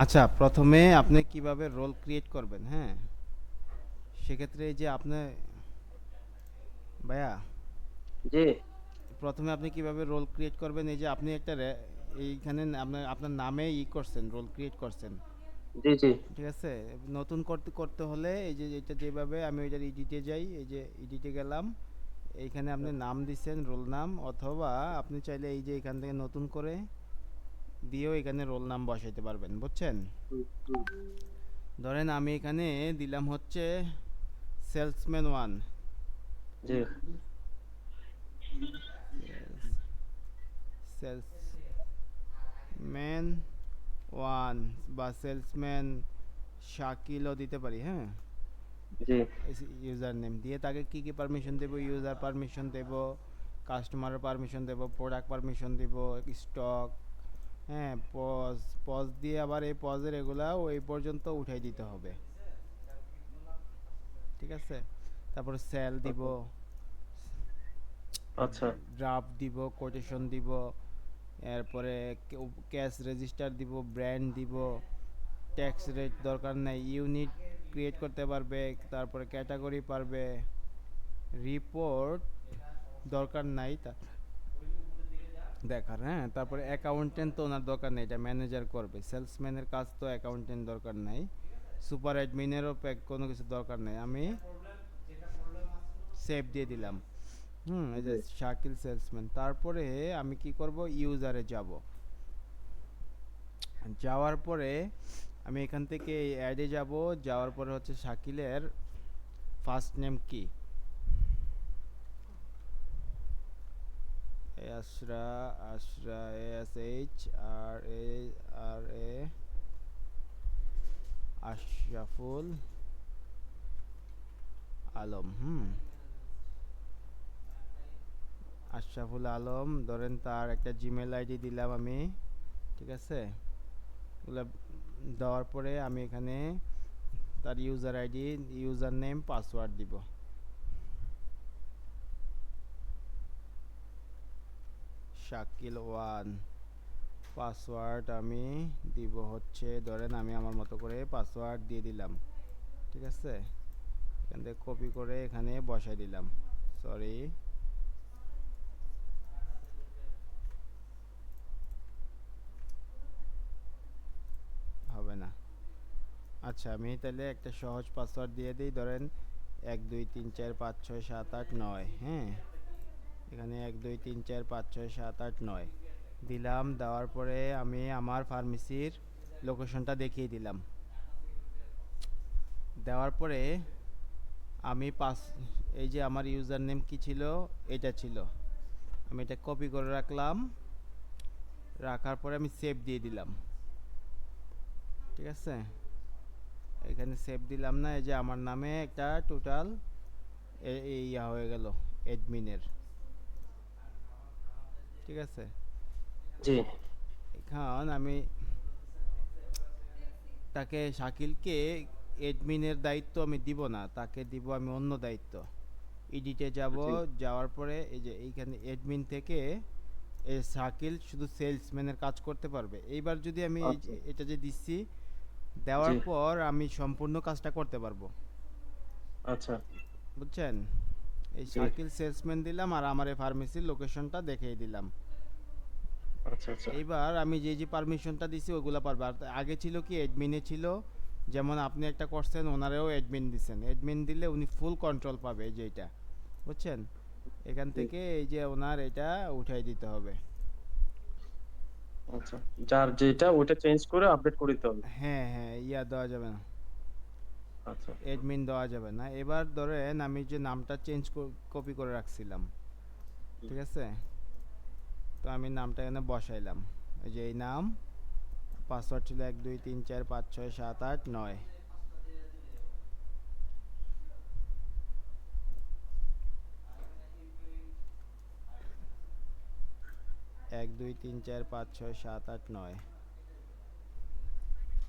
আচ্ছা, প্রথমে আপনি কিভাবে রোল ক্রিয়েট করবেন, হ্যাঁ? সেক্ষেত্রে এই যে আপনি ভাইয়া, জি প্রথমে আপনি কিভাবে রোল ক্রিয়েট করবেন, এই যে আপনি একটা এইখানে আপনার আপনার নামে করছেন, রোল ক্রিয়েট করছেন। জি জি। ঠিক আছে? নতুন করতে করতে হলে এই যে এটা যেভাবে আমি ওইটার এডিটে যাই, এই যে এডিটে গেলাম, এইখানে আপনি নাম দিচ্ছেন, রোল নাম, অথবা আপনি চাইলে এই যে এখান থেকে নতুন করে দিয়েও এখানে রোল নাম বসাইতে পারবেন, বুঝছেন? হুম, হুম, ধরেন আমি এখানে দিলাম হচ্ছে সেলসম্যান ওয়ান। জি সেলসম্যান ওয়ান বা সেলসম্যান শাকিলও দিতে পারি, হ্যাঁ? জি। ইউজার নেম দিয়ে তাকে কি কি পারমিশন দেব, ইউজার পারমিশন দেব, কাস্টমারের পারমিশন দেব, প্রোডাক্ট পারমিশন দেব, স্টক, হ্যাঁ, পজ, পজ দিয়ে আবার এই পজের এগুলা ওই পর্যন্ত উঠাই দিতে হবে। ঠিক আছে? তারপর সেল দিব, আচ্ছা আচ্ছা ড্রাফট দিব, কোটেশন দিব, এরপরে ক্যাশ রেজিস্টার দিব, ব্র্যান্ড দিব, ট্যাক্স রেট দরকার নাই, ইউনিট ক্রিয়েট করতে পারবে, তারপরে ক্যাটাগরি পারবে, রিপোর্ট দরকার নাই তা দেখার, হ্যাঁ? তারপরে অ্যাকাউন্টেন্ট তো ওনার দরকার নেই, এটা ম্যানেজার করবে। সেলসম্যানের কাজ তো অ্যাকাউন্টেন্ট দরকার নাই, সুপার অ্যাডমিনেরও কোনো কিছু দরকার নেই। আমি সেভ দিয়ে দিলাম। এই যে জি শাকিল সেলসম্যান। তারপরে আমি কি করব, ইউজারে যাব। যাওয়ার পরে আমি এখান থেকে এই অ্যাডে যাব। যাওয়ার পরে হচ্ছে শাকিলের ফার্স্ট নেম কি, আসরা, আসরা, ASH আর এ আশরাফুল আলম। আশরাফুল আলম, ধরেন তার একটা জিমেল আইডি দিলাম আমি। ঠিক আছে? এগুলো দেওয়ার পরে আমি এখানে তার user ID, user name, password দিব। শাকিল ওয়ান। পাসওয়ার্ড আমি দিব হচ্ছে, ধরেন আমি আমার মতো করে পাসওয়ার্ড দিয়ে দিলাম। ঠিক আছে? এখান থেকে কপি করে এখানে বসাই দিলাম। সরি, হবে না। আচ্ছা, আমি তাহলে একটা সহজ পাসওয়ার্ড দিয়ে দিই, ধরেন 1 2 3 4 5 6 7 8 9, হ্যাঁ? এখানে 1 2 3 4 5 6 7 8 9 দিলাম। দেওয়ার পরে আমি আমার ফার্মেসির লোকেশনটা দেখিয়ে দিলাম। দেওয়ার পরে আমি এই যে আমার ইউজার নেম কি ছিল, এটা ছিল, আমি এটা কপি করে রাখলাম। রাখার পরে আমি সেভ দিয়ে দিলাম। ঠিক আছে? এখানে সেভ দিলাম না, এই যে আমার নামে একটা টোটাল ইয়া হয়ে গেল অ্যাডমিনের। ঠিক আছে? জি। এখন আমি তাকে, শাকিলকে অ্যাডমিনের দায়িত্ব আমি দিব না, তাকে দিব আমি অন্য দায়িত্ব। এডিটে যাব। জি যাওয়ার পরে এই যে এইখানে অ্যাডমিন থেকে এই শাকিল শুধু সেলসম্যানের কাজ করতে পারবে। এইবার যদি আমি আচ্ছা এটা যে দিচ্ছি, জি দেওয়ার পর আমি সম্পূর্ণ কাজটা করতে পারবো, আচ্ছা বুঝছেন? এই জি শাকিল সেলসম্যান দিলাম আর আমার এই ফার্মেসির লোকেশনটা দেখিয়ে দিলাম। আচ্ছা আচ্ছা এইবার আমি যে যে পারমিশনটা দিছি ওগুলা পারবে। আর আগে ছিল কি, অ্যাডমিনে ছিল, যেমন আপনি একটা করছেন, ওনারেও অ্যাডমিন দিছেন। অ্যাডমিন দিলে উনি ফুল কন্ট্রোল পাবে, এই যে এটা, বুঝছেন? এখান জি থেকে এই যে ওনার এটা উঠাই দিতে হবে। আচ্ছা। যার যেটা ওইটা চেঞ্জ করে আপডেট করে দিতে হবে। হ্যাঁ, হ্যাঁ, ইয়া দেওয়া যাবে না, আচ্ছা অ্যাডমিন দেওয়া যাবে না। এবার ধরেন আমি যে নামটা চেঞ্জ কপি করে রাখছিলাম, হুম, ঠিক আছে? তো আমি নামটা এখানে বসাইলাম, এই যে এই নাম। পাসওয়ার্ড ছিল 1 2 3 4 5 6 7 8 9। 1 2 3 4 5 6 7 8 9।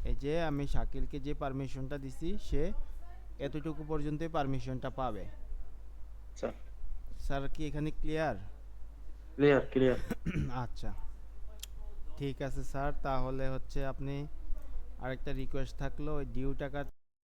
এই যে আমি শাকিলকে যে পারমিশনটা দিছি, সে এতটুকু পর্যন্তই পারমিশনটা পাবে। আচ্ছা। স্যার কি এখানে ক্লিয়ার? Clear clear. আচ্ছা, ঠিক আছে স্যার, তাহলে হচ্ছে আপনি আরেকটা রিকোয়েস্ট থাকলো, ওই ডিউ টাকা